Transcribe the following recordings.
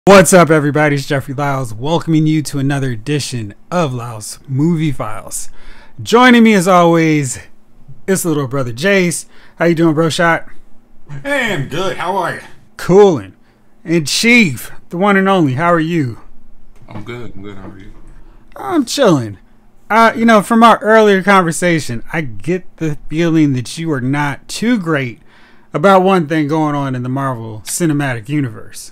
What's up, everybody? It's Jeffrey Lyles welcoming you to another edition of Lyles Movie Files. Joining me as always is little brother Jayce. How you doing, bro? Shot? Hey, I'm good. How are you? Coolin'. And Chief, the one and only. How are you? I'm good. How are you? I'm chilling. From our earlier conversation, I get the feeling that you are not too great about one thing going on in the Marvel Cinematic Universe.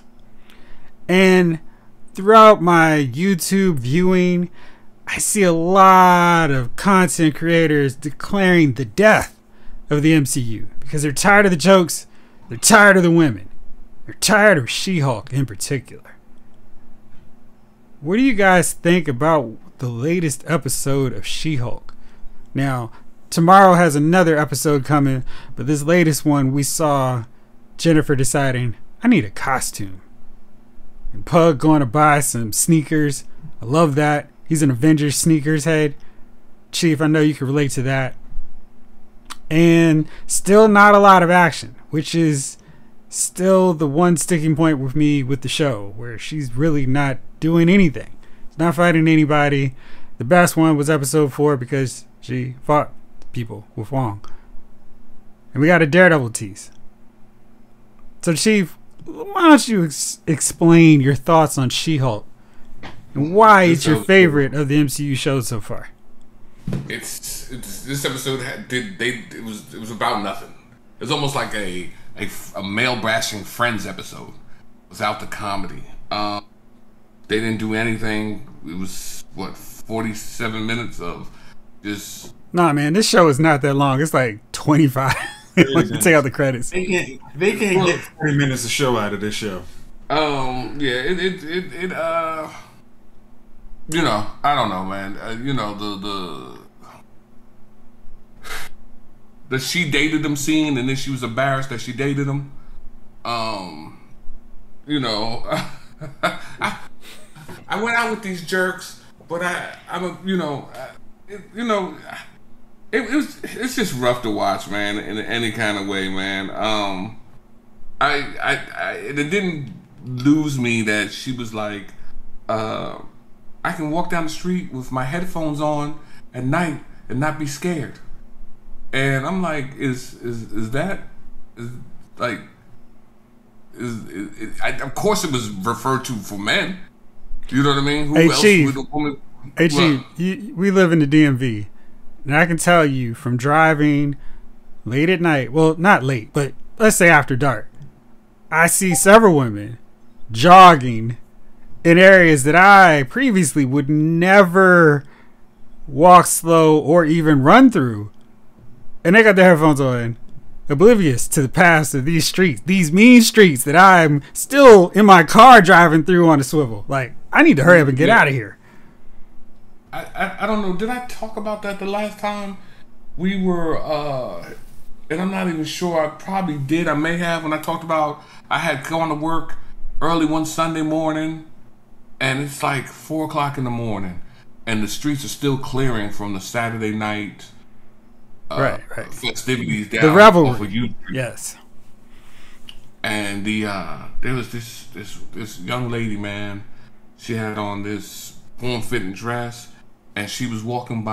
And throughout my YouTube viewing, I see a lot of content creators declaring the death of the MCU because they're tired of the jokes, they're tired of the women, they're tired of She-Hulk in particular. What do you guys think about the latest episode of She-Hulk? Now, tomorrow has another episode coming, but this latest one we saw Jennifer deciding, I need a costume. And Pug going to buy some sneakers. I love that. He's an Avengers sneakers head. Chief, I know you can relate to that. And still not a lot of action, which is still the one sticking point with me with the show, where she's really not doing anything. She's not fighting anybody. The best one was episode 4 because she fought people with Wong. And we got a Daredevil tease. So, Chief, why don't you explain your thoughts on She-Hulk and why it's your favorite of the MCU shows so far? It's this episode it was about nothing. It was almost like a male bashing Friends episode without the comedy. They didn't do anything. It was 47 minutes of just. Nah, man, this show is not that long. It's like 25. Take out the credits. They can't get 40 minutes of show out of this show. Yeah, I don't know, man. The she dated him scene, and then she was embarrassed that she dated him. I went out with these jerks, but it's just rough to watch, man, in any kind of way, man. It didn't lose me that she was like, I can walk down the street with my headphones on at night and not be scared. And I'm like, of course it was referred to for men. You know what I mean? Who else would a woman? Hey, Chief, we live in the DMV. And I can tell you from driving late at night, well, not late, but let's say after dark, I see several women jogging in areas that I previously would never walk slow or even run through. And they got their headphones on, oblivious to the past of these streets, these mean streets that I'm still in my car driving through on a swivel. Like, I need to hurry up and get out of here. I don't know. Did I talk about that the last time we were? And I'm not even sure. I probably did. I may have when I talked about I had gone to work early one Sunday morning, and it's like 4 o'clock in the morning, and the streets are still clearing from the Saturday night right. festivities down the revelry. Off of you. Yes. And there was this young lady, man. She had on this form-fitting dress. And she was walking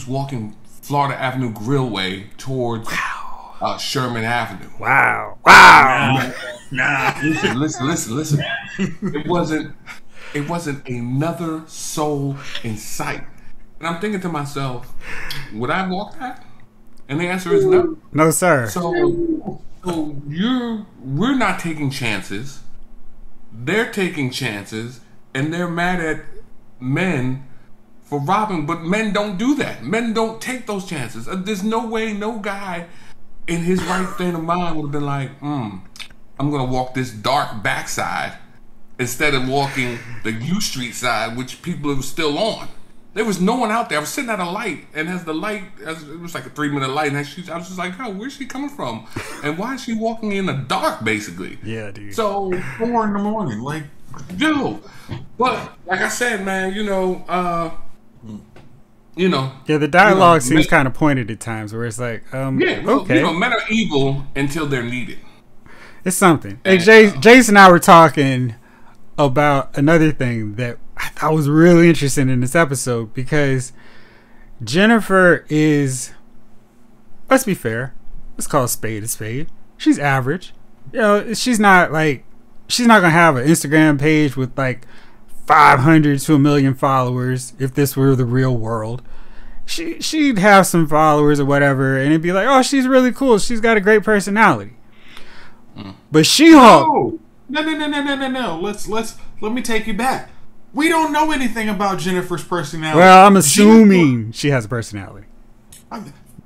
walking Florida Avenue Grillway towards Sherman Avenue. Wow. Nah. Listen. It wasn't another soul in sight. And I'm thinking to myself, would I walk that? And the answer is no. No, sir. So we're not taking chances. They're taking chances, and they're mad at men for robbing, but men don't do that. Men don't take those chances. There's no way no guy in his right frame of mind would have been like, I'm gonna walk this dark backside instead of walking the U Street side, which people are still on. There was no one out there. I was sitting at a light, and it was like a 3-minute light, and I was just like, oh, where's she coming from? And why is she walking in the dark, basically? Yeah, dude. So 4 in the morning, like, dude. But like I said, man, Yeah, the dialogue seems kind of pointed at times, where it's like, okay. Men are evil until they're needed. It's something. Hey, Jayce and I were talking about another thing that I thought was really interesting in this episode, because Jennifer is, let's be fair, let's call a spade. She's average. You know, she's not gonna have an Instagram page with like 500 to 1 million followers if this were the real world. She'd have some followers or whatever, and it'd be like, oh, she's really cool, she's got a great personality. But She-Hulk, no. Let me take you back. We don't know anything about Jennifer's personality. well, I'm assuming she has a personality.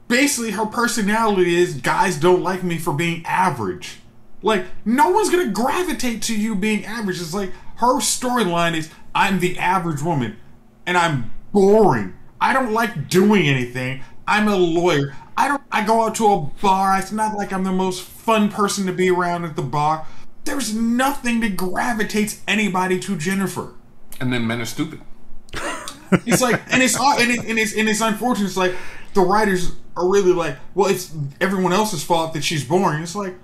Basically, her personality is guys don't like me for being average. Like, no one's gonna gravitate to you being average. It's like her storyline is I'm the average woman and I'm boring. I don't like doing anything. I'm a lawyer. I go out to a bar. It's not like I'm the most fun person to be around at the bar. There's nothing that gravitates anybody to Jennifer. And then men are stupid. It's like, and it's unfortunate. It's like the writers are really like, well, it's everyone else's fault that she's boring. It's like,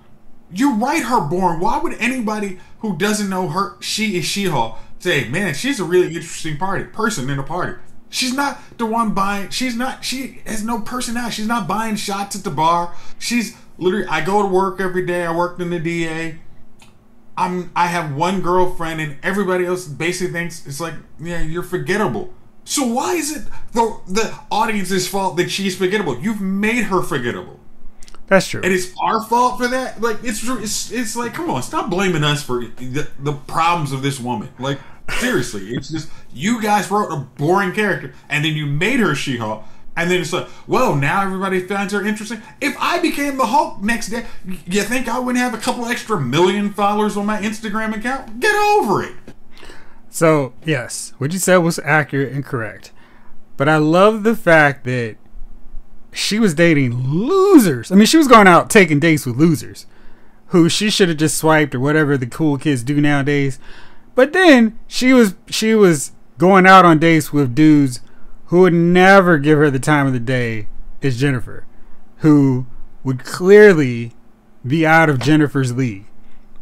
you write her boring. Why would anybody who doesn't know her, she is She-Hulk, say, man, she's a really interesting person in a party? She's not the one buying. She has no personality. She's not buying shots at the bar. She's literally, I go to work every day. I worked in the DA. I have one girlfriend, and everybody else basically thinks it's like, yeah, you're forgettable. So why is it the audience's fault that she's forgettable? You've made her forgettable. That's true. And it's our fault for that? Like, it's like, come on, stop blaming us for the problems of this woman. Like, seriously, it's just, you guys wrote a boring character, and then you made her She-Hulk, and then it's like, well, now everybody finds her interesting. If I became the Hulk next day, you think I wouldn't have a couple extra million followers on my Instagram account? Get over it. So, yes, what you said was accurate and correct. But I love the fact that she was dating losers. I mean, she was going out taking dates with losers who she should have just swiped or whatever the cool kids do nowadays. But then she was going out on dates with dudes who would never give her the time of the day as Jennifer, who would clearly be out of Jennifer's league.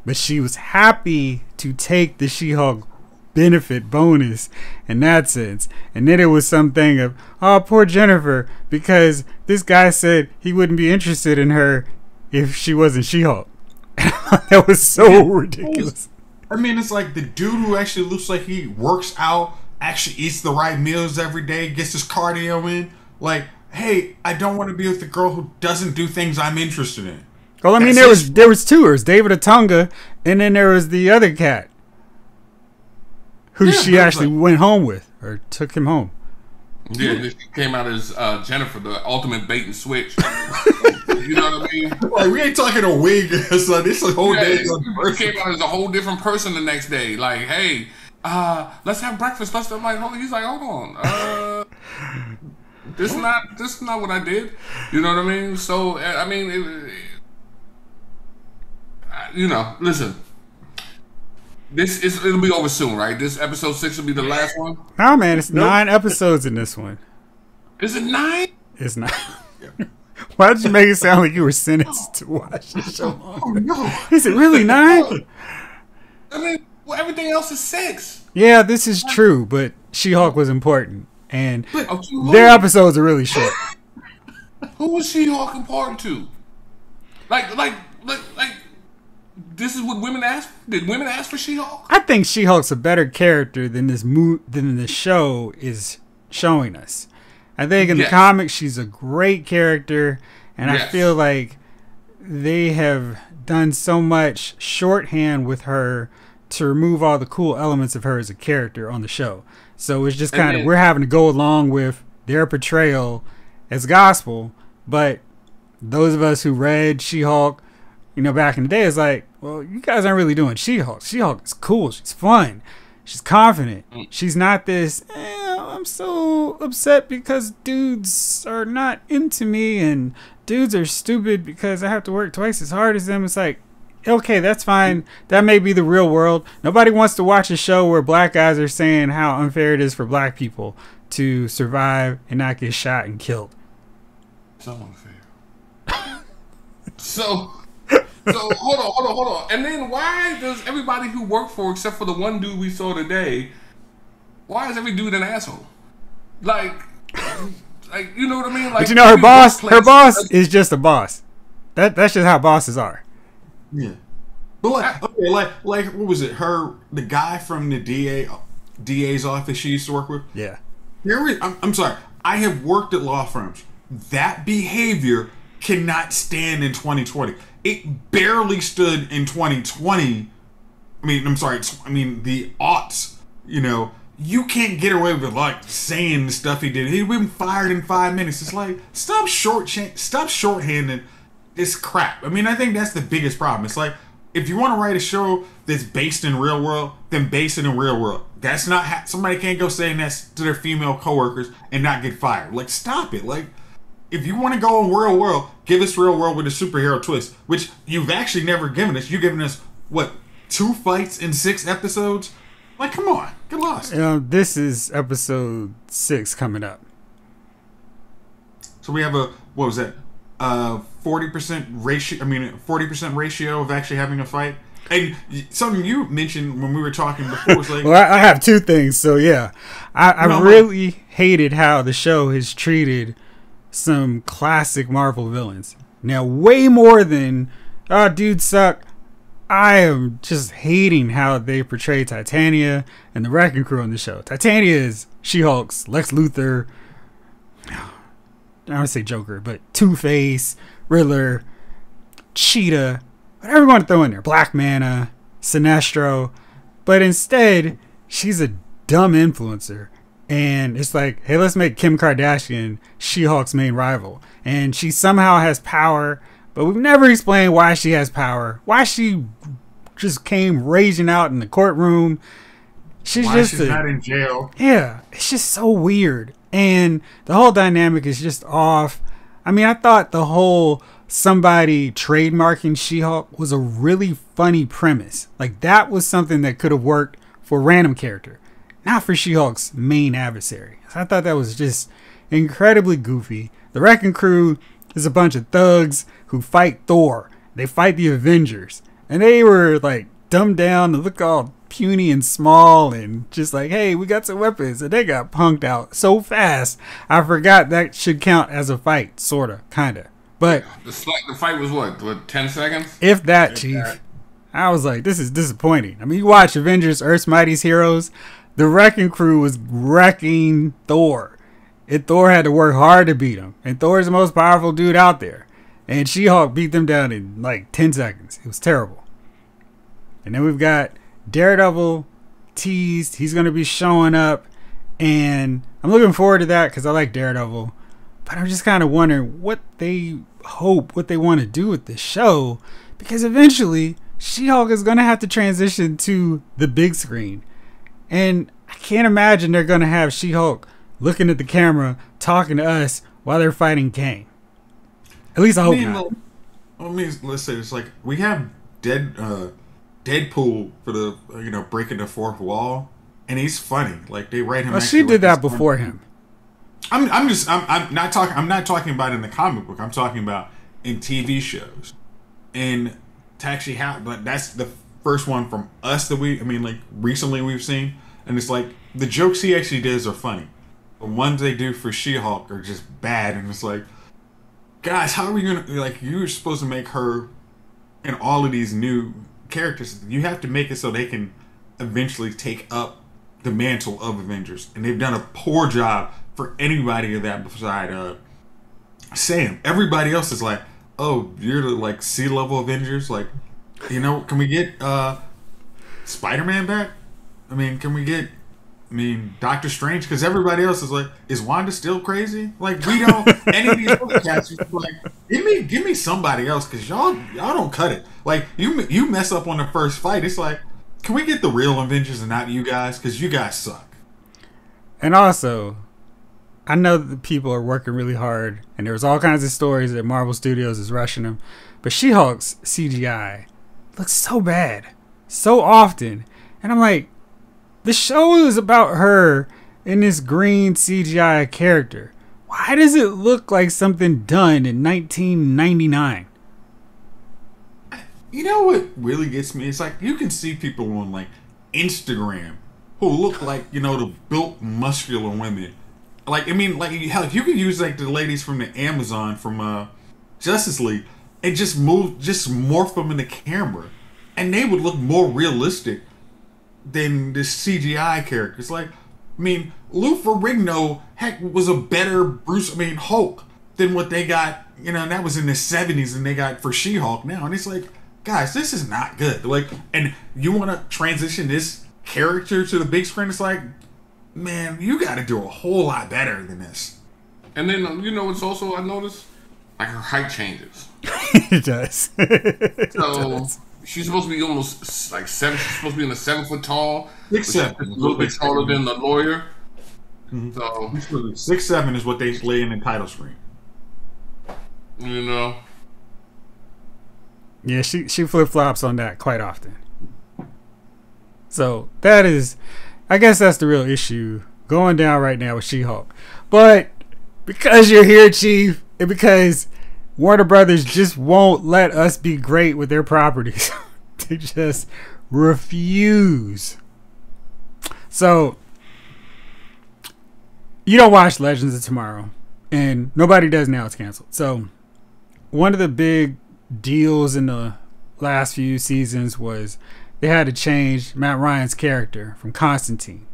But she was happy to take the She-Hulk benefit bonus in that sense. And then it was something of, oh, poor Jennifer, because this guy said he wouldn't be interested in her if she wasn't She-Hulk. That was so ridiculous. I mean, it's like the dude who actually looks like he works out, actually eats the right meals every day, gets his cardio in. Like, hey, I don't want to be with the girl who doesn't do things I'm interested in. Well, I mean, there was two. There was David Otunga, and then there was the other cat who she actually went home with, or took him home. Yeah, she came out as Jennifer, the ultimate bait and switch. You know what I mean? Like, we ain't talking a wig. So this is a whole day. She came out as a whole different person the next day. Like, hey, let's have breakfast. I'm like, he's like, hold on. This is not what I did. You know what I mean? So, I mean, listen. It'll be over soon, right? This episode 6 will be the last one. Nah, man, it's 9 episodes in this one. Is it 9? It's 9. Why did you make it sound like you were sentenced to watch the show? Oh no! Is it really 9? I mean, everything else is 6. Yeah, this is true, but She-Hulk was important, and their episodes are really short. Who was She-Hulk important to? Like. This is what women asked. Did women ask for She-Hulk? I think She-Hulk's a better character than than the show is showing us. I think in the comics she's a great character, and I feel like they have done so much shorthand with her to remove all the cool elements of her as a character on the show. So it's just kind of, we're having to go along with their portrayal as gospel, but those of us who read She-Hulk, back in the day, it's like, well, you guys aren't really doing She-Hulk. She-Hulk is cool. She's fun. She's confident. She's not this, I'm so upset because dudes are not into me and dudes are stupid because I have to work twice as hard as them. It's like, okay, that's fine. That may be the real world. Nobody wants to watch a show where black guys are saying how unfair it is for black people to survive and not get shot and killed. So unfair. So So hold on. And then why does everybody who worked for, except for the one dude we saw today, why is every dude an asshole? Like you know what I mean? Like, but you know, her boss is just a boss. That's just how bosses are. Yeah. But like, okay, like what was it? The guy from the DA's office she used to work with. Yeah. I'm sorry. I have worked at law firms. That behavior cannot stand in 2020. It barely stood in 2020. I mean, I'm sorry. I mean, the aughts. You know, you can't get away with like saying the stuff he did. He'd been fired in 5 minutes. It's like stop shorthanding this crap. I mean, I think that's the biggest problem. It's like, if you want to write a show that's based in real world, then base it in real world. That's not somebody can't go saying that to their female coworkers and not get fired. Like, stop it. Like, if you want to go on real world, give us real world with a superhero twist, which you've actually never given us. You've given us what, 2 fights in 6 episodes? Like, come on, get lost. This is episode 6 coming up. So we have what was that? 40% ratio. I mean, 40% ratio of actually having a fight. And something you mentioned when we were talking before was like, well, I have 2 things. So yeah, I really hated how the show has treated some classic Marvel villains. Now, way more than dudes suck. I am just hating how they portray Titania and the Wrecking Crew on the show. Titania is She-Hulk's Lex Luthor. I don't say Joker, but Two-Face, Riddler, Cheetah, whatever you want to throw in there. Black Manta, Sinestro. But instead, she's a dumb influencer. And it's like, hey, let's make Kim Kardashian She-Hulk's main rival. And she somehow has power, but we've never explained why she has power. Why she just came raging out in the courtroom. She's not in jail. Yeah, it's just so weird. And the whole dynamic is just off. I mean, I thought the whole somebody trademarking She-Hulk was a really funny premise. Like, that was something that could have worked for a random character, not for She-Hulk's main adversary. So I thought that was just incredibly goofy. The Wrecking Crew is a bunch of thugs who fight Thor. They fight the Avengers. And they were, like, dumbed down and look all puny and small and just like, hey, we got some weapons, and they got punked out so fast I forgot that should count as a fight, sorta, kinda. But the fight was what 10 seconds, if that, chief. I was like, this is disappointing. I mean, you watch Avengers Earth's Mightiest Heroes, the Wrecking Crew was wrecking Thor, and Thor had to work hard to beat him, and Thor's the most powerful dude out there, and She-Hulk beat them down in like 10 seconds. It was terrible. And then we've got Daredevil teased. He's going to be showing up. And I'm looking forward to that because I like Daredevil. But I'm just kind of wondering what they want to do with this show. Because eventually, She-Hulk is going to have to transition to the big screen. And I can't imagine they're going to have She-Hulk looking at the camera, talking to us while they're fighting Kang. At least I hope not. Let's say it's like we have Deadpool for the breaking the fourth wall, and he's funny. Like they write him. Well, she did that before him. I'm not talking about in the comic book. I'm talking about in TV shows, and to actually have. But that's the first one from us that recently we've seen, and it's like the jokes he actually does are funny. The ones they do for She-Hulk are just bad, and it's like, guys, how are we gonna You're supposed to make her and all of these new characters. You have to make it so they can eventually take up the mantle of Avengers, and they've done a poor job for anybody of that beside Sam. Everybody else is like, oh, you're the sea level Avengers. Can we get Spider-Man back? Can we get Doctor Strange? Because everybody else is like, is Wanda still crazy? We don't. Any of these other cats, give me somebody else, because y'all don't cut it. You mess up on the first fight. It's like, can we get the real Avengers and not you guys? Because you guys suck. And also, I know that people are working really hard, and there's all kinds of stories that Marvel Studios is rushing them. But She-Hulk's CGI looks so bad, so often, and I'm like, the show is about her in this green CGI character. Why does it look like something done in 1999? You know what really gets me? It's like you can see people on like Instagram who look like, you know, the built muscular women. Like, I mean, like hell, if you could use like the ladies from the Amazon from Justice League and just morph them in the camera, and they would look more realistic than the CGI characters. Like, I mean, Lou Ferrigno heck was a better Hulk than what they got. You know, and that was in the '70s, and they got for She-Hulk now, and it's like, guys, this is not good. Like, and you want to transition this character to the big screen? It's like, man, you got to do a whole lot better than this. And then, you know, it's also, I noticed, like, her height changes. It does. So, she's supposed to be almost, like, 7, she's supposed to be in the 7 foot tall. 6'7". A little bit taller than the lawyer. Mm-hmm. So, 6'7" is what they lay in the title screen. You know. Yeah, she flip-flops on that quite often. So, that is... I guess that's the real issue going down right now with She-Hulk. But because you're here, Chief, and because Warner Brothers just won't let us be great with their properties. They just refuse. So, you don't watch Legends of Tomorrow, and nobody does now. It's canceled. So, one of the big deals in the last few seasons was they had to change Matt Ryan's character from Constantine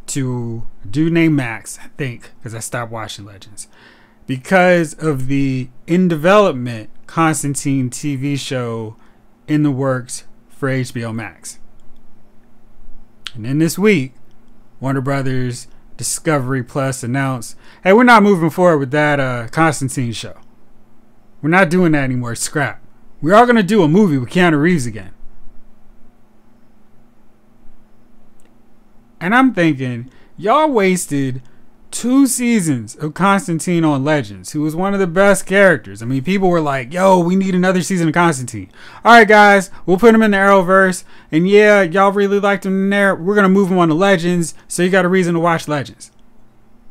to a dude named Max, I think, because I stopped watching Legends, because of the in development Constantine TV show in the works for HBO Max. And then this week, Warner Brothers Discovery Plus announced, hey, we're not moving forward with that Constantine show. We're not doing that anymore. Scrap. We are going to do a movie with Keanu Reeves again. And I'm thinking, y'all wasted 2 seasons of Constantine on Legends, who was one of the best characters. I mean, people were like, yo, we need another season of Constantine. All right, guys, we'll put him in the Arrowverse. And yeah, y'all really liked him in there. We're going to move him on to Legends, so you got a reason to watch Legends.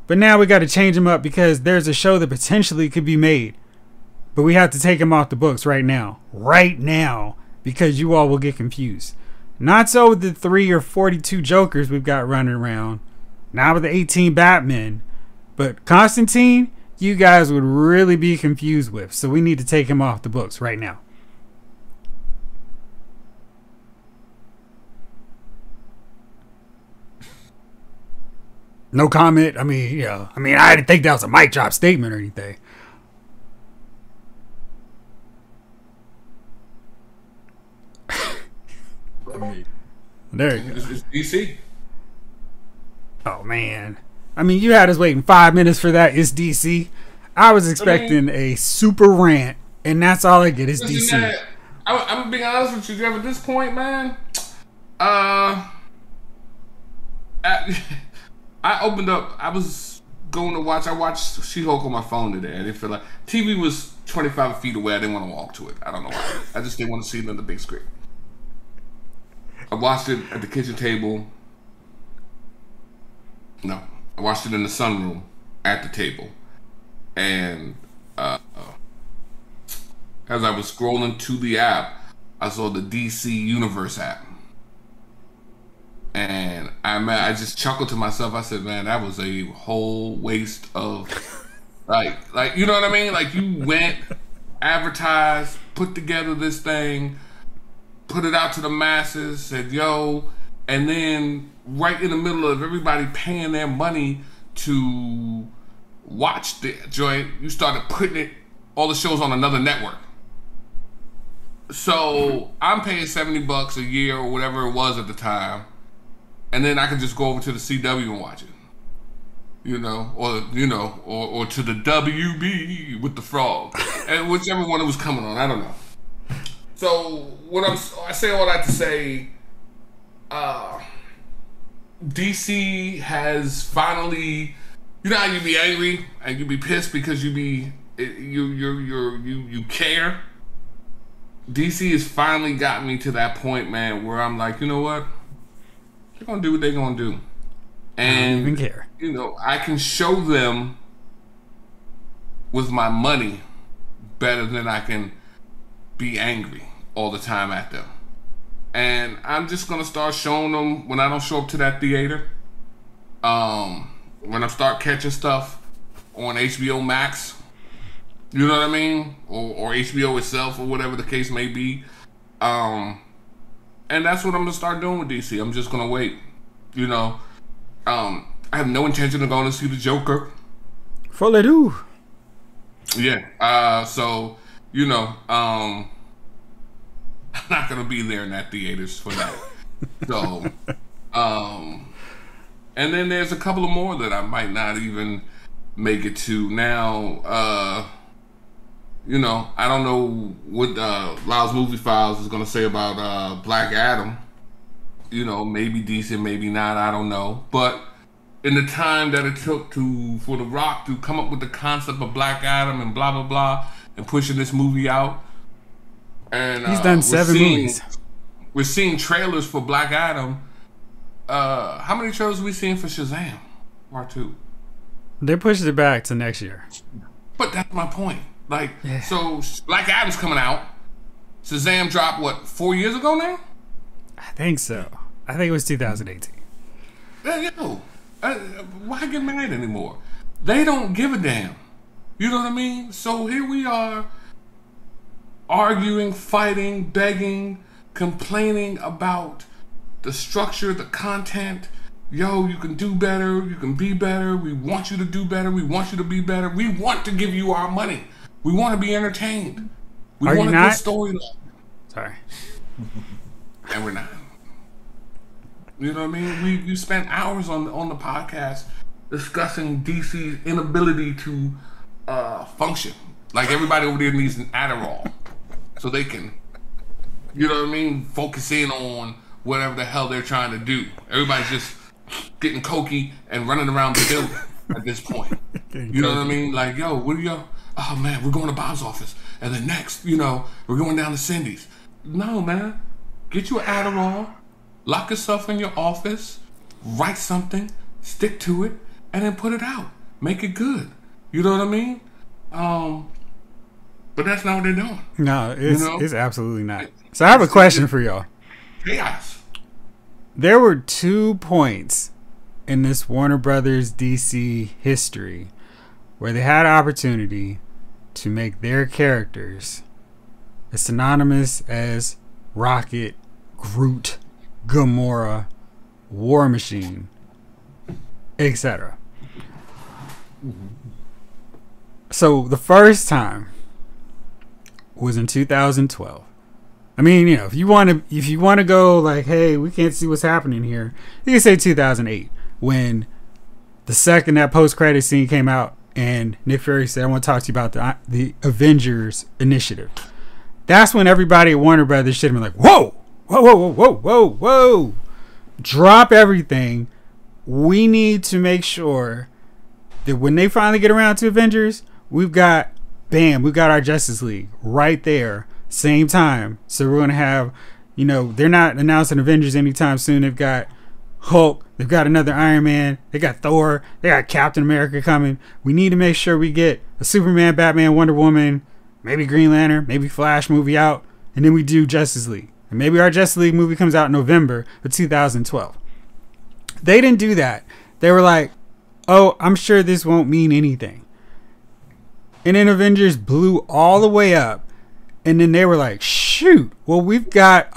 But now we got to change him up because there's a show that potentially could be made. But we have to take him off the books right now. Right now. Because you all will get confused. Not so with the 3 or 42 Jokers we've got running around. Not with the 18 Batmen. But Constantine, you guys would really be confused with. So we need to take him off the books right now. No comment. I mean, yeah. I didn't think that was a mic drop statement or anything. There you go. It's DC. Oh man, you had us waiting 5 minutes for that. It's DC. I was expecting a super rant, and that's all I get is DC. I'm being honest with you, Jeff. At this point, man, I opened up. I was going to watch. I watched She-Hulk on my phone today. I didn't feel like TV was 25 feet away. I didn't want to walk to it. I don't know why. I just didn't want to see it on the big screen. I watched it at the kitchen table. No, I watched it in the sunroom at the table. And as I was scrolling to the app, I saw the DC Universe app. And I just chuckled to myself. I said, man, that was a whole waste of, like you know what I mean? Like, you went, advertised, put together this thing, put it out to the masses, said, yo, and then right in the middle of everybody paying their money to watch the joint, you started putting all the shows on another network. So I'm paying $70 a year or whatever it was at the time, and then I can just go over to the CW and watch it. Or to the WB with the frog, and whichever one it was coming on, I don't know. So I say all that to say, DC has finally, you know how you be angry and you be pissed because you care. DC has finally got me to that point, man, where I'm like, you know what? They're gonna do what they're gonna do, and I don't even care. I can show them with my money better than I can be angry all the time at them. And I'm just gonna start showing them when I don't show up to that theater. When I start catching stuff on HBO Max, you know what I mean, or HBO itself, or whatever the case may be. And that's what I'm gonna start doing with DC. I'm just gonna wait. You know, I have no intention of going to see the Joker. Fully do. Yeah. So you know, I'm not gonna be there in that theaters for that. So, and then there's a couple of more that I might not even make it to. Now, you know, I don't know what Lyle's Movie Files is gonna say about Black Adam. You know, maybe decent, maybe not. I don't know. But in the time that it took for The Rock to come up with the concept of Black Adam and blah blah blah, and pushing this movie out, and he's done 7 movies. We're seeing trailers for Black Adam. How many trailers have we seen for Shazam Part 2? They pushed it back to next year. But that's my point. Like, so Black Adam's coming out. Shazam dropped, what, 4 years ago now? I think so. I think it was 2018. Yo, why get mad anymore? They don't give a damn. You know what I mean? So here we are arguing, fighting, begging, complaining about the structure, the content. Yo, you can do better. You can be better. We want you to do better. We want you to be better. We want to give you our money. We want to be entertained. We want a good storyline. Sorry. And we're not. You know what I mean? We spent hours on the podcast discussing DC's inability to function. Like, everybody over there needs an Adderall so they can, you know what I mean, focus in on whatever the hell they're trying to do. Everybody's just getting cokey and running around the building at this point. You know what I mean? Like, yo, what are y'all? Oh man, we're going to Bob's office, and then next, you know, we're going down to Cindy's. No, man, get you an Adderall, lock yourself in your office, write something, stick to it, and then put it out. Make it good. You know what I mean? But that's not what they're doing. No, it's absolutely not. So I have a question for y'all. Chaos. There were 2 points in this Warner Brothers DC history where they had opportunity to make their characters as synonymous as Rocket, Groot, Gamora, War Machine, etc. So the first time was in 2012. I mean, you know, if you want to go like, hey, we can't see what's happening here, you can say 2008, when the second that post-credit scene came out and Nick Fury said, I want to talk to you about the Avengers initiative. That's when everybody at Warner Brothers should have been like, whoa, whoa, whoa, whoa, whoa, whoa, whoa. Drop everything. We need to make sure that when they finally get around to Avengers, we've got our Justice League right there, same time. So we're going to have, you know, they're not announcing Avengers anytime soon. They've got Hulk, they've got another Iron Man, they got Thor, they got Captain America coming. We need to make sure we get a Superman, Batman, Wonder Woman, maybe Green Lantern, maybe Flash movie out, and then we do Justice League. And maybe our Justice League movie comes out in November of 2012. They didn't do that. They were like, oh, I'm sure this won't mean anything. And then Avengers blew all the way up. And then they were like, shoot, well, we've got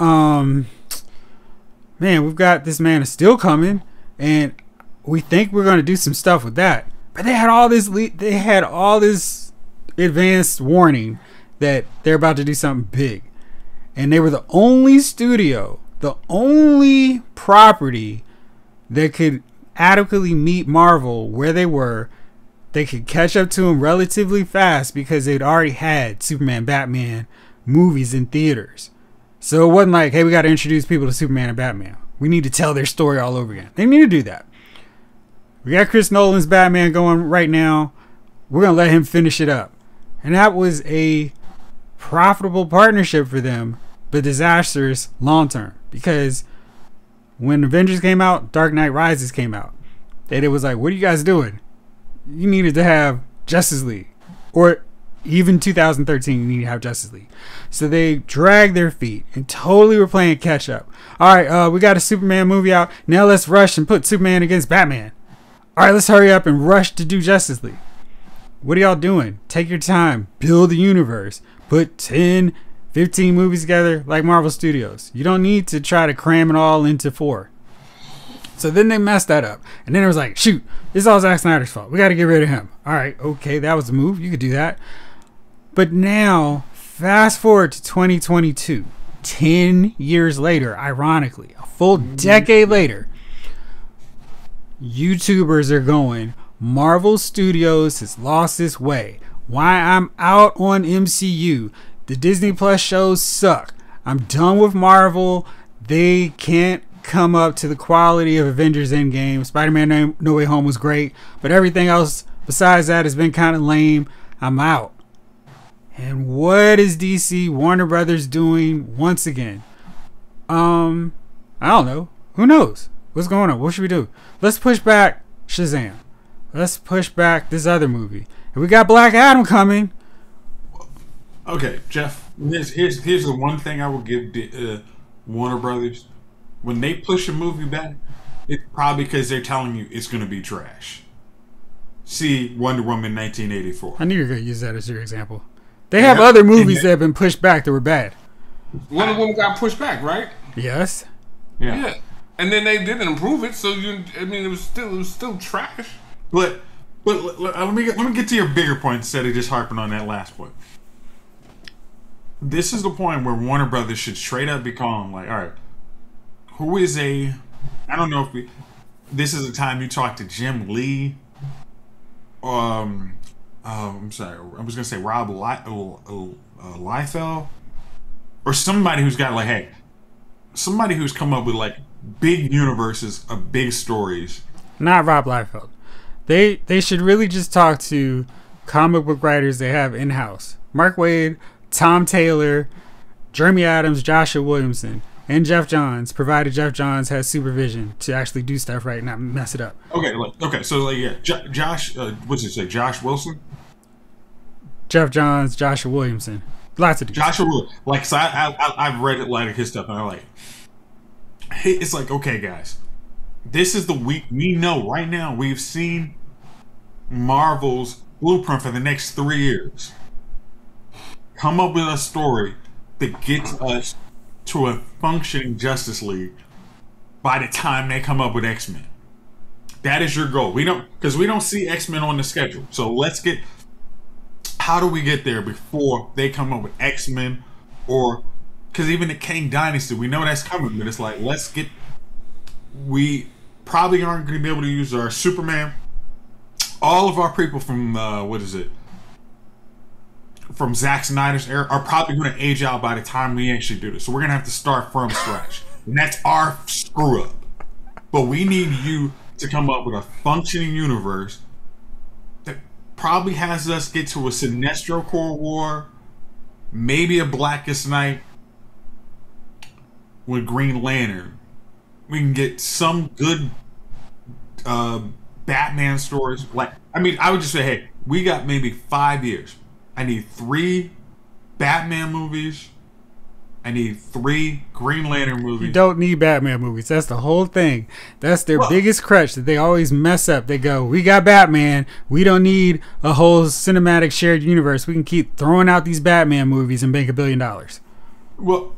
this Man of Steel coming, and we think we're going to do some stuff with that. But they had all this advanced warning that they're about to do something big. And they were the only studio, the only property that could adequately meet Marvel where they were. They could catch up to them relatively fast because they'd already had Superman, Batman movies in theaters. So it wasn't like, hey, we got to introduce people to Superman and Batman. We need to tell their story all over again. They need to do that. We got Chris Nolan's Batman going right now. We're going to let him finish it up. And that was a profitable partnership for them, but disastrous long term. Because when Avengers came out, Dark Knight Rises came out. And it was like, what are you guys doing? You needed to have Justice League. Or Even 2013, you need to have Justice League. So they dragged their feet and totally were playing catch up. All right, we got a Superman movie out. Now let's rush and put Superman against Batman. All right, let's hurry up and rush to do Justice League. What are y'all doing? Take your time. Build the universe. Put 10, 15 movies together like Marvel Studios. You don't need to try to cram it all into 4. So then they messed that up. And then it was like, shoot, this is all Zack Snyder's fault. We got to get rid of him. All right, okay, that was the move. You could do that. But now, fast forward to 2022, 10 years later, ironically, a full decade later, YouTubers are going, Marvel Studios has lost its way. Why I'm out on MCU. The Disney Plus shows suck. I'm done with Marvel. They can't come up to the quality of Avengers Endgame. Spider-Man No Way Home was great, but everything else besides that has been kind of lame. I'm out. And what is DC Warner Brothers doing once again? I don't know. Who knows? What's going on? What should we do? Let's push back Shazam. Let's push back this other movie. And we got Black Adam coming. Okay, Jeff. Here's the one thing I will give Warner Brothers. When they push a movie back, it's probably because they're telling you it's going to be trash. See Wonder Woman 1984. I knew you were going to use that as your example. They have other movies that have been pushed back that were bad. Wonder Woman got pushed back, right? Yes. Yeah. And then they didn't improve it, so it was still trash. But let me get to your bigger point instead of just harping on that last point. This is the point where Warner Brothers should straight up be calling, like, all right, who is I don't know if this is the time you talk to Jim Lee. I'm sorry, I was gonna say Rob Liefeld, or somebody who's got like, hey, somebody who's come up with like big universes of big stories. Not Rob Liefeld. They should really just talk to comic book writers they have in house. Mark Waid, Tom Taylor, Jeremy Adams, Joshua Williamson, and Jeff Johns, provided Jeff Johns has supervision to actually do stuff right and not mess it up. Josh, what's it say? Josh Wilson? Jeff Johns, Joshua Williamson. Lots of dudes. Joshua Williamson. Like, so I've read a lot of his stuff, and I'm like, hey, it's like, okay, guys, this is the week. We know right now we've seen Marvel's blueprint for the next 3 years. Come up with a story that gets us to a functioning Justice League by the time they come up with X-Men. That is your goal. We don't see X-Men on the schedule. So how do we get there before they come up with X-Men, or because even the Kang Dynasty, we know that's coming, but it's like, we probably aren't going to be able to use our Superman. All of our people from from Zack Snyder's era are probably going to age out by the time we actually do this. So we're going to have to start from scratch. And that's our screw up. But we need you to come up with a functioning universe that probably has us get to a Sinestro Corps War, maybe a Blackest Night with Green Lantern. We can get some good Batman stories. I would just say, hey, we got maybe 5 years. I need 3 Batman movies. I need 3 Green Lantern movies. You don't need Batman movies. That's the whole thing. That's their biggest crutch that they always mess up. They go, we got Batman. We don't need a whole cinematic shared universe. We can keep throwing out these Batman movies and make $1 billion. Well,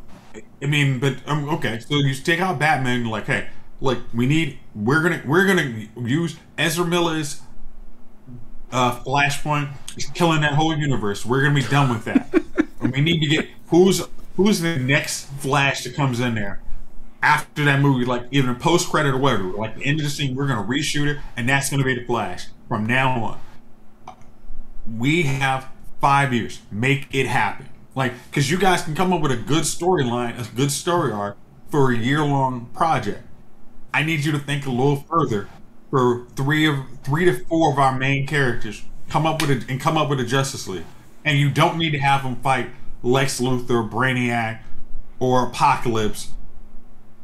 I mean, but okay. So you take out Batman. You're like, hey, like we're gonna use Ezra Miller's Flashpoint is killing that whole universe. We're gonna be done with that. And we need to get who's the next Flash that comes in there after that movie, like even a post credit or whatever. Like the end of the scene, we're gonna reshoot it, and that's gonna be the Flash from now on. We have 5 years. Make it happen. Like, because you guys can come up with a good storyline, a good story arc for a year-long project. I need you to think a little further. For 3 to 4 of our main characters, come up with a Justice League, and you don't need to have them fight Lex Luthor, Brainiac, or Apocalypse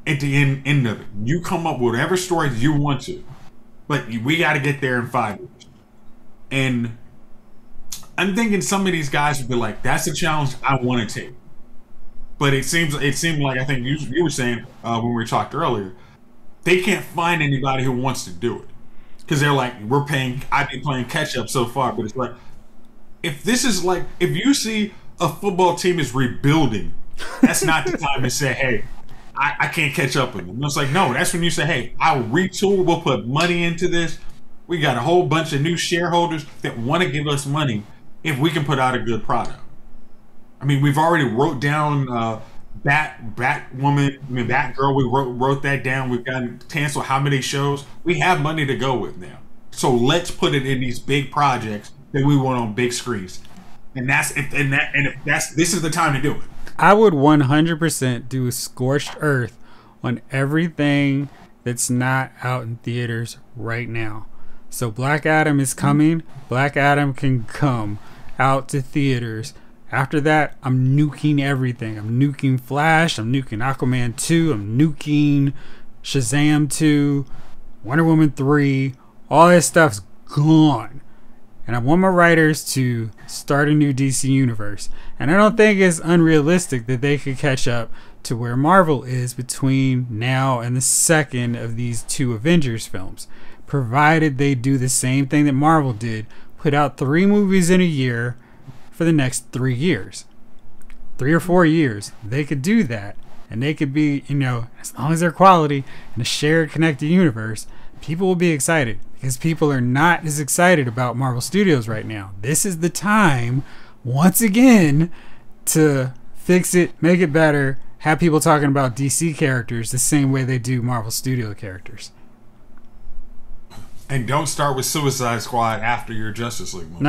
at the end of it. You come up with whatever story you want to, but we got to get there in 5 years. And I'm thinking some of these guys would be like, "That's a challenge I want to take." But it seemed like, I think you were saying when we talked earlier, they can't find anybody who wants to do it because they're like, I've been playing catch up so far, but it's like, if you see a football team is rebuilding, that's not the time to say, "Hey, I can't catch up with them." It's like, no, that's when you say, "Hey, I'll retool. We'll put money into this. We got a whole bunch of new shareholders that want to give us money if we can put out a good product." I mean, we've already wrote down Batgirl. We wrote that down. We've gotten canceled how many shows? We have money to go with now. So let's put it in these big projects that we want on big screens. And this is the time to do it. I would 100% do a scorched earth on everything that's not out in theaters right now. So Black Adam is coming. Black Adam can come out to theaters. After that, I'm nuking everything. I'm nuking Flash. I'm nuking Aquaman 2. I'm nuking Shazam 2. Wonder Woman 3. All this stuff's gone. And I want my writers to start a new DC universe. And I don't think it's unrealistic that they could catch up to where Marvel is between now and the second of these 2 Avengers films. Provided they do the same thing that Marvel did. Put out 3 movies in a year for the next 3 years. 3 or 4 years. They could do that. And they could be, as long as they're quality in a shared connected universe, people will be excited. Because people are not as excited about Marvel Studios right now. This is the time, once again, to fix it, make it better, have people talking about DC characters the same way they do Marvel Studio characters. And don't start with Suicide Squad after your Justice League movie.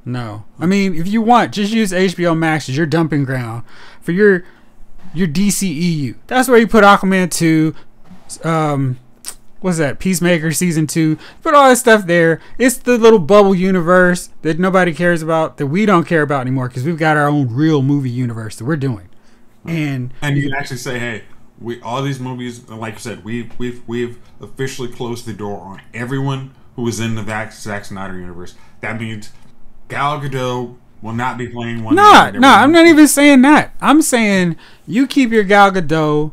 No. I mean, if you want, just use HBO Max as your dumping ground for your DCEU. That's where you put Aquaman 2, what's that? Peacemaker season 2. Put all that stuff there. It's the little bubble universe that nobody cares about, that we don't care about anymore because we've got our own real movie universe that we're doing. And you can actually say, "Hey, all these movies, like you said, we've officially closed the door on everyone who was in the Zack Snyder universe." That means Gal Gadot will not be playing one. No, I'm not even saying that. I'm saying you keep your Gal Gadot,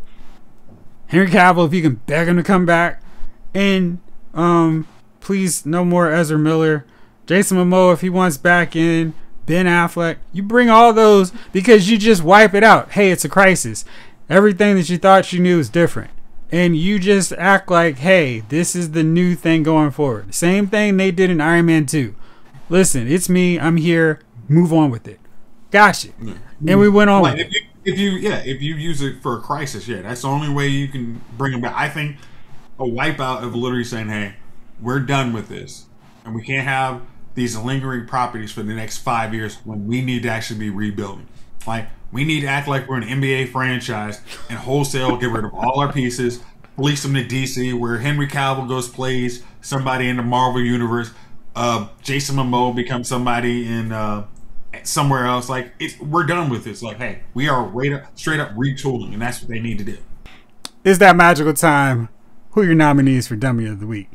Henry Cavill, if you can beg him to come back, and please no more Ezra Miller, Jason Momoa if he wants back in, Ben Affleck. You bring all those because you just wipe it out. Hey, it's a crisis. Everything that you thought you knew is different. And you just act like, hey, this is the new thing going forward. Same thing they did in Iron Man 2. Listen, it's me. I'm here. Move on with it. Gotcha. Yeah. And we went on. Like, if you use it for a crisis, that's the only way you can bring them back. I think a wipeout of literally saying, "Hey, we're done with this, and we can't have these lingering properties for the next 5 years when we need to actually be rebuilding. Like, we need to act like we're an NBA franchise and wholesale get rid of all our pieces, release them to DC, where Henry Cavill plays somebody in the Marvel universe." Jason Momoa becomes somebody in somewhere else. Like, we're done with this. Like, hey, we are straight up retooling, and that's what they need to do. It's that magical time. Who are your nominees for Dummy of the Week?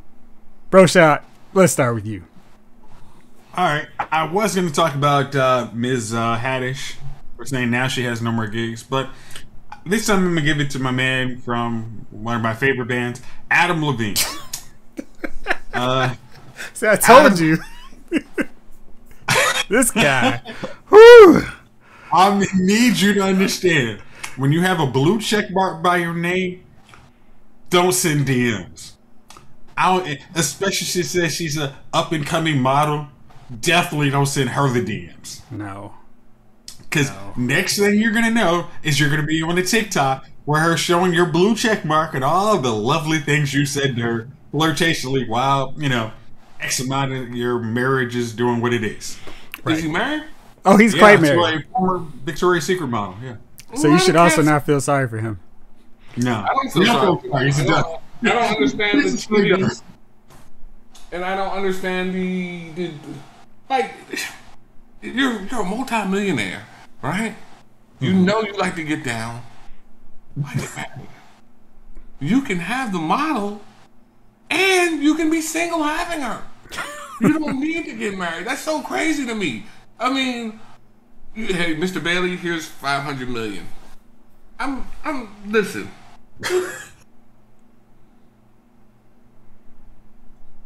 Bro Shot, let's start with you. All right. I was going to talk about Ms. Haddish. We're saying now she has no more gigs, but this time I'm going to give it to my man from one of my favorite bands, Adam Levine. See, I told you. This guy. Whew. I need you to understand, when you have a blue check mark by your name, don't send DMs. Especially she says she's a up-and-coming model. Definitely don't send her the DMs. No. Because next thing you're going to know is you're going to be on a TikTok where her showing your blue check mark and all the lovely things you said to her flirtatiously while, X amount of your marriage is doing what it is. Right. Is he married? Oh, he's quite married. A former Victoria's Secret model, yeah. So you should also not feel sorry for him. No. I don't feel sorry. I don't understand the cheating. And I don't understand the like, you're a multi-millionaire, right? You know you like to get down. Why get married? You can have the model and you can be single having her. You don't need to get married. That's so crazy to me. I mean, hey, Mr. Bailey, here's $500 million. Listen.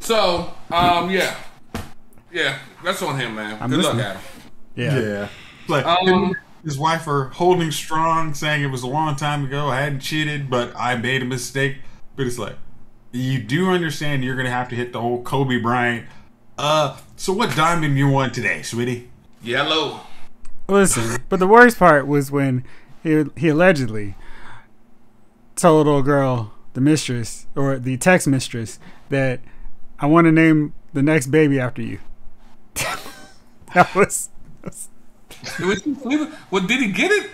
So, yeah, that's on him, man. Good luck, Adam. Yeah. Like his wife are holding strong, saying it was a long time ago. I hadn't cheated, but I made a mistake. But it's like, you do understand you're gonna have to hit the old Kobe Bryant. So what diamond you want today, sweetie? Yellow. Listen, but the worst part was when he allegedly told old girl, the mistress or the text mistress, that I want to name the next baby after you. That was. Well, did he get it?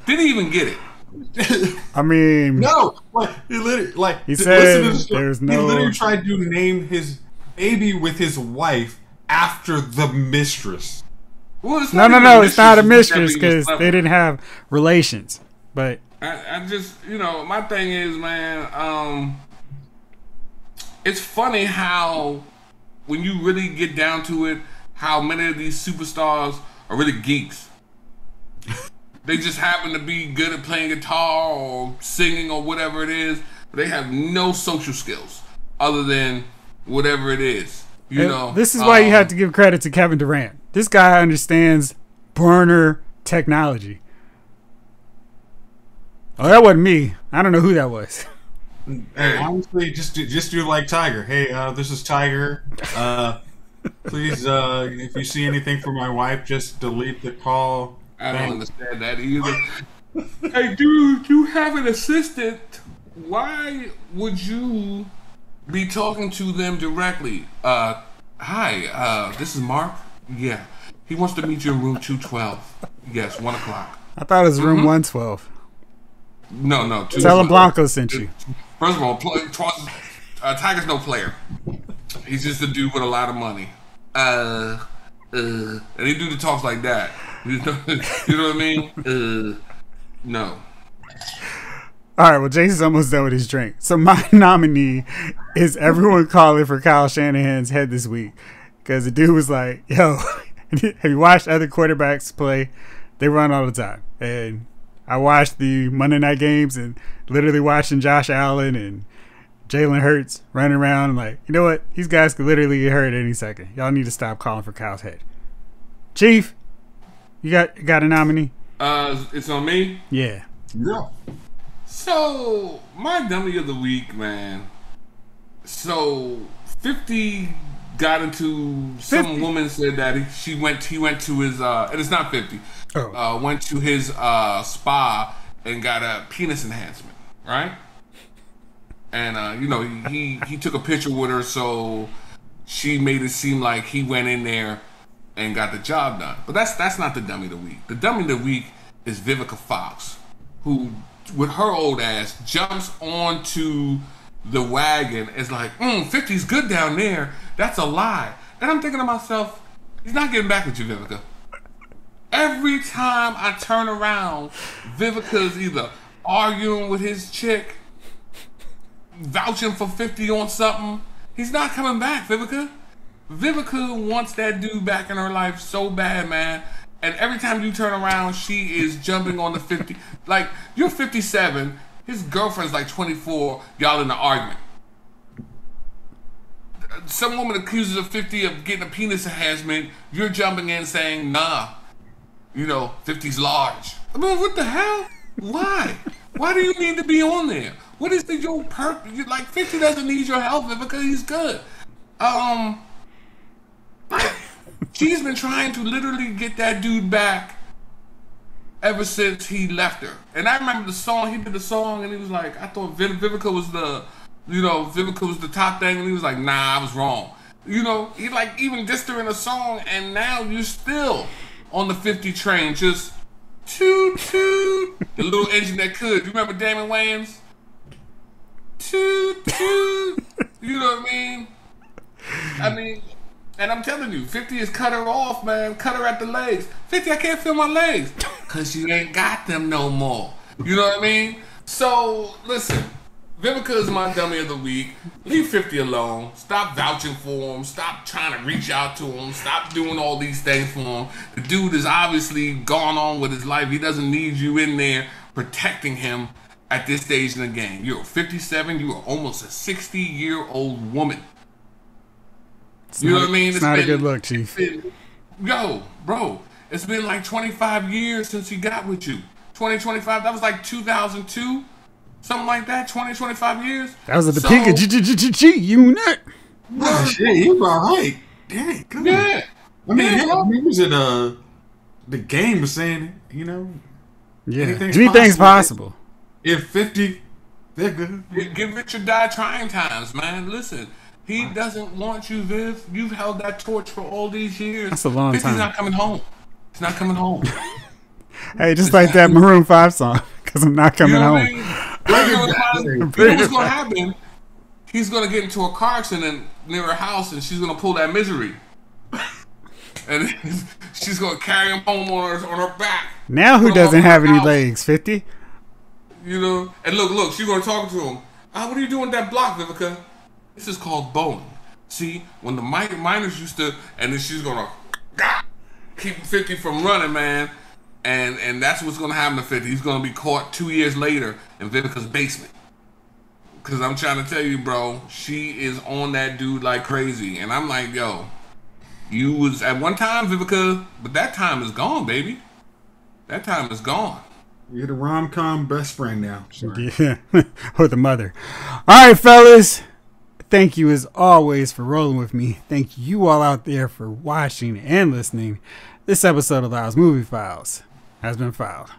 Did he even get it? I mean, no. He literally, he said there's no. He literally tried to name his baby with his wife after the mistress. Well, it's no. It's not a mistress because they didn't have relations. But I just, my thing is, man, it's funny how when you really get down to it, how many of these superstars are really geeks. They just happen to be good at playing guitar or singing or whatever it is. But they have no social skills other than whatever it is. This is why you have to give credit to Kevin Durant. This guy understands burner technology. Oh, that wasn't me. I don't know who that was. Hey, honestly, just do like Tiger. Hey, this is Tiger. Please, if you see anything from my wife, just delete the call. I don't understand that either. Hey, dude, you have an assistant. Why would you be talking to them directly? Hi, this is Mark. Yeah, he wants to meet you in room 212. Yes, 1 o'clock. I thought it was room 112. No. Tell him Blanco sent you. First of all, Tiger's no player. He's just a dude with a lot of money. And he do the talks like that. You know what I mean? No. All right, well, Jason's almost done with his drink. So my nominee is everyone calling for Kyle Shanahan's head this week. Because the dude was like, yo, have you watched other quarterbacks play? They run all the time. And I watched the Monday night games and literally watching Josh Allen and Jalen Hurts running around. I'm like, you know what? These guys could literally get hurt any second. Y'all need to stop calling for Kyle's head. Chief, you got a nominee? It's on me? Yeah. So, my dummy of the week, man. So, 50 got into 50. Some woman said that he went to his and it's not 50. Went to his spa and got a penis enhancement, right? And he took a picture with her, so she made it seem like he went in there and got the job done. But that's not the dummy of the week. The dummy of the week is Vivica Fox, who with her old ass jumps onto the wagon. It's like, 50's good down there. That's a lie. And I'm thinking to myself, he's not getting back with you, Vivica. Every time I turn around, Vivica's either arguing with his chick, vouching for 50 on something. He's not coming back, Vivica. Vivica wants that dude back in her life so bad, man. And every time you turn around, she is jumping on the 50. Like, you're 57, his girlfriend's like 24, y'all in an argument. Some woman accuses a 50 of getting a penis enhancement, you're jumping in saying, nah, 50's large. I mean, what the hell? Why? Why do you need to be on there? What is your purpose? Like, 50 doesn't need your help because he's good. She's been trying to literally get that dude back ever since he left her. And I remember the song, he did the song and he was like, I thought Vivica was the top thing, and he was like, nah, I was wrong. He like even dissed her in a song, and now you're still on the 50 train, just toot toot, the little engine that could. You remember Damon Wayans? Toot toot. You know what I mean, and I'm telling you, 50 has cut her off, man. Cut her at the legs. 50, I can't feel my legs. Cause you ain't got them no more. You know what I mean? So, listen, Vivica is my dummy of the week. Leave 50 alone. Stop vouching for him. Stop trying to reach out to him. Stop doing all these things for him. The dude is obviously gone on with his life. He doesn't need you in there protecting him at this stage in the game. You're 57. You are almost a 60-year-old woman. You know what I mean? It's not a good look, Chief. Yo, bro, it's been like 25 years since he got with you. 2025, that was like 2002. Something like that, 20, 25 years. That was at the peak of G-Unit. Oh, shit, you about right. Dang, good. Yeah. I mean, was it the game was saying, you know, anything's possible. If 50, they're good. Give Richard Dye trying times, man. Listen, he doesn't want you, Viv. You've held that torch for all these years. That's a long time. 50's not coming home. It's not coming home. Hey, just like that Maroon 5 song, because I'm not coming home. You know what's going to happen? He's going to get into a car accident near her house, and she's going to pull that misery. And she's going to carry him home on her back. Now who doesn't have any legs, 50? You know? And look, she's going to talk to him. What are you doing with that block, Vivica? This is called bowling. See, when the miners used to, and then she's going to keep 50 from running, man. And that's what's going to happen to 50. He's going to be caught 2 years later in Vivica's basement. Because I'm trying to tell you, bro, she is on that dude like crazy. And I'm like, yo, you was at one time, Vivica, but that time is gone, baby. That time is gone. You're the rom-com best friend now. Sorry. Yeah, or the mother. All right, fellas. Thank you as always for rolling with me. Thank you all out there for watching and listening. This episode of Lyle's Movie Files has been filed.